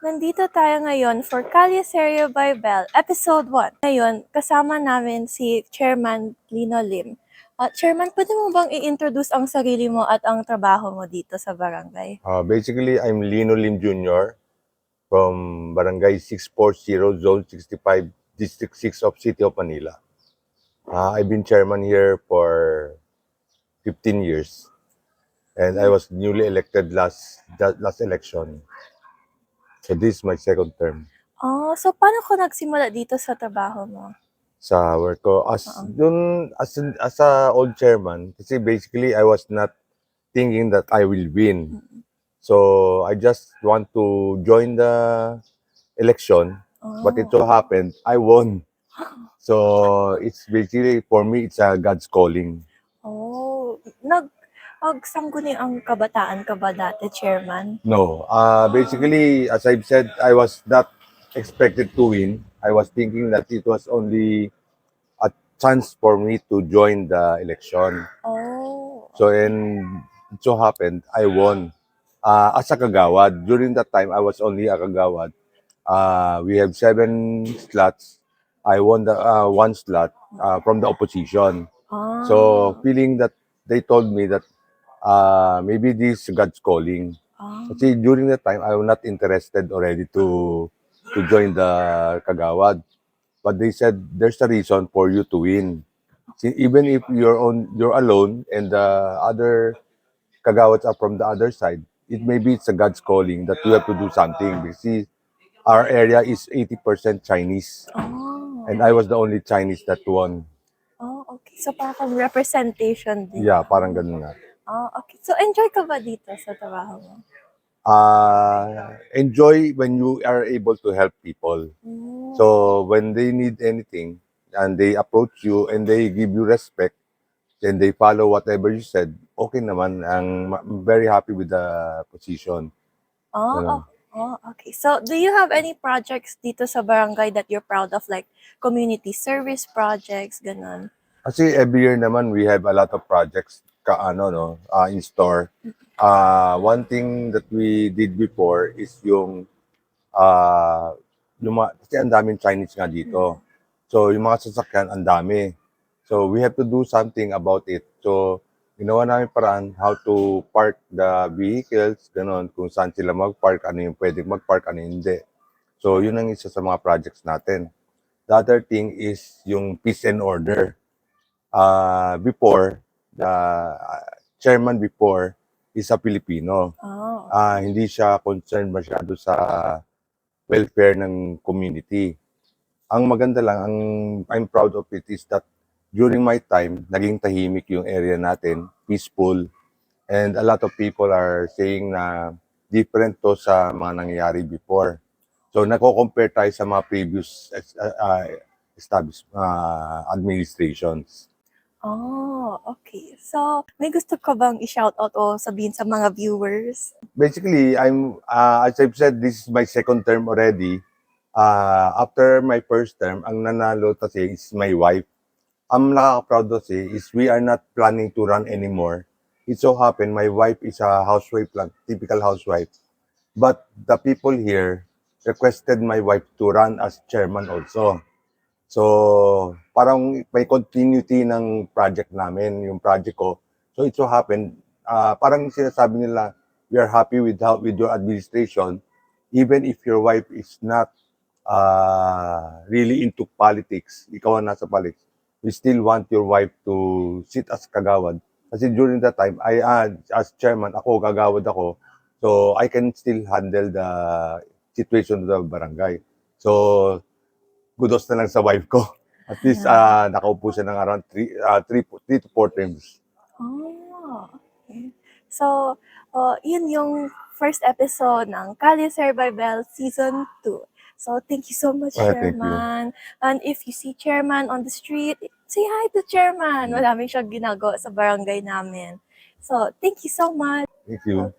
Nandito tayo ngayon for Kalye Serio by Bell, Episode 1. Ngayon, kasama namin si Chairman Lino Lim. Chairman, pwede mo bang i-introduce ang sarili mo at ang trabaho mo dito sa barangay? Basically, I'm Lino Lim Jr. from Barangay 640, Zone 65, District 6 of City of Manila. I've been chairman here for 15 years, and I was newly elected last election. So this is my second term So paano ko nagsimula dito sa trabaho mo? sa work ko. As a old chairman, kasi basically I was not thinking that I will win. So I just want to join the election, but it so happened I won. So it's basically, for me, it's a God's calling. Nag-sangguni ang kabataan ka ba dati, Chairman? No, basically, as I've said, I was not expected to win. I was thinking that it was only a chance for me to join the election. So, and it so happened, I won as a kagawad. During that time, I was only a kagawad. We have 7 slots. I won the 1 slot from the opposition. So, feeling that they told me that maybe this is God's calling. Kasi during that time, I was not interested already to join the kagawad. But they said there's a reason for you to win. See, even if you're alone and the other kagawads are from the other side, it maybe it's a God's calling that you have to do something. Because see, our area is 80% Chinese, and I was the only Chinese that won. Okay. So parang representation din. Yeah, parang ganun nga. Okay. So enjoy ka ba dito sa trabaho mo? Enjoy when you are able to help people. So when they need anything and they approach you and they give you respect and they follow whatever you said, okay naman. I'm very happy with the position. Ganun. Okay. So, do you have any projects dito sa barangay that you're proud of, like community service projects, ganun? Kasi every year naman we have a lot of projects in store. One thing that we did before is kasi ang daming Chinese nga dito. So yung mga sasakyan ang dami. So we have to do something about it. So ginawa namin paraan how to park the vehicles, ganon, kung saan sila mag-park, ano yung pwedeng mag-park, ano yung hindi. So yun ang isa sa mga projects natin. The other thing is yung peace and order. Before, the chairman before is a Filipino. Hindi siya concerned masyado sa welfare ng community. Ang maganda lang, I'm proud of it is that during my time, naging tahimik yung area natin, peaceful, and a lot of people are saying na different to sa mga nangyayari before. So, nako-compare tayo sa mga previous administrations. Okay. So, may gusto ka bang i-shoutout o sabihin sa mga viewers? Basically, as I've said, this is my second term already. After my first term, ang nanalo kasi is my wife. Ang nakaka-proud kasi is we are not planning to run anymore. It so happened, my wife is a housewife lang, typical housewife. But the people here requested my wife to run as chairman also. So, parang may continuity ng project namin, yung project ko. So, it so happened, parang sinasabi nila, we are happy with your administration, even if your wife is not really into politics, ikaw ang nasa politics, we still want your wife to sit as kagawad. Kasi during that time, as chairman, kagawad ako, so I can still handle the situation of the barangay. So, kudos na lang sa wife ko. At least, nakaupo siya ng around 3 to 4 terms. Okay. So, yun yung first episode ng Kalye Serio by Bell Season 2. So, thank you so much, Thank you. Chairman. And if you see Chairman on the street, say hi to Chairman. Maraming siyang ginagawa sa barangay namin. So, thank you so much. Thank you.